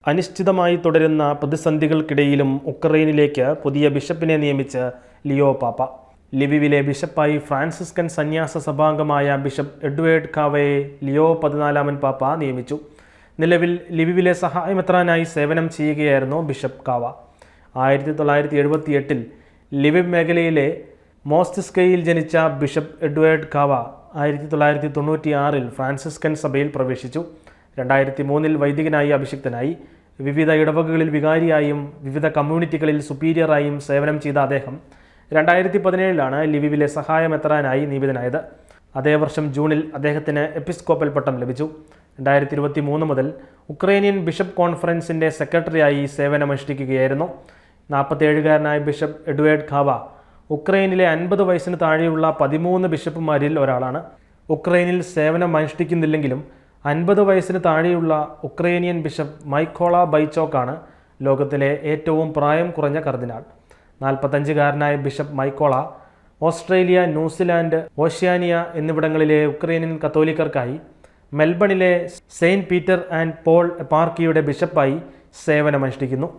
അനിശ്ചിതമായി തുടരുന്ന പ്രതിസന്ധികൾക്കിടയിലും ഉക്രൈനിലേക്ക് പുതിയ ബിഷപ്പിനെ നിയമിച്ച് ലിയോ പാപ്പ. ലിവിവിലെ ബിഷപ്പായി ഫ്രാൻസിസ്കൻ സന്യാസ സഭാംഗമായ ബിഷപ്പ് എഡ്വേർഡ് കാവയെ ലിയോ 14 പാപ്പ നിയമിച്ചു. നിലവിൽ ലിവിവിലെ സഹായമെത്രാനായി സേവനം ചെയ്യുകയായിരുന്നു ബിഷപ്പ് കാവ. 1978 ലിവിവ് മേഖലയിലെ മോസ്റ്റിസ്കയിൽ ജനിച്ച ബിഷപ്പ് എഡ്വേർഡ് കാവ 1996 ഫ്രാൻസിസ്കൻ സഭയിൽ പ്രവേശിച്ചു. 2003 വൈദികനായി അഭിഷിക്തനായി. വിവിധ ഇടവകകളിൽ വികാരിയായും വിവിധ കമ്മ്യൂണിറ്റികളിൽ സുപ്പീരിയറായും സേവനം ചെയ്ത അദ്ദേഹം 2017 ലിവിവിലെ സഹായമെത്രാനായി നിയമിതനായത്. അതേ വർഷം ജൂണിൽ അദ്ദേഹത്തിന് എപ്പിസ്കോപ്പൽ പട്ടം ലഭിച്ചു. 2023 മുതൽ ഉക്രൈനിയൻ ബിഷപ്പ് കോൺഫറൻസിൻ്റെ സെക്രട്ടറിയായി സേവനമനുഷ്ഠിക്കുകയായിരുന്നു. 47-കാരനായ ബിഷപ്പ് എഡ്വേർഡ് കാവ ഉക്രൈനിലെ 50 വയസ്സിന് താഴെയുള്ള 13 ബിഷപ്പുമാരിൽ ഒരാളാണ്. ഉക്രൈനിൽ സേവനം അനുഷ്ഠിക്കുന്നില്ലെങ്കിലും 50 വയസ്സിന് താഴെയുള്ള ഉക്രൈനിയൻ ബിഷപ്പ് മൈക്കോള ബൈച്ചോക്കാണ് ലോകത്തിലെ ഏറ്റവും പ്രായം കുറഞ്ഞ കർദിനാൾ. 45-കാരനായ bishop Mykola Australia, New Zealand, Oceania എന്നിവിടങ്ങളിലെ ഉക്രൈനിയൻ കത്തോലിക്കർക്കായി മെൽബണിലെ സെയിൻറ്റ് പീറ്റർ ആൻഡ് പോൾ എപ്പാർക്കിയുടെ ബിഷപ്പായി സേവനമനുഷ്ഠിക്കുന്നു.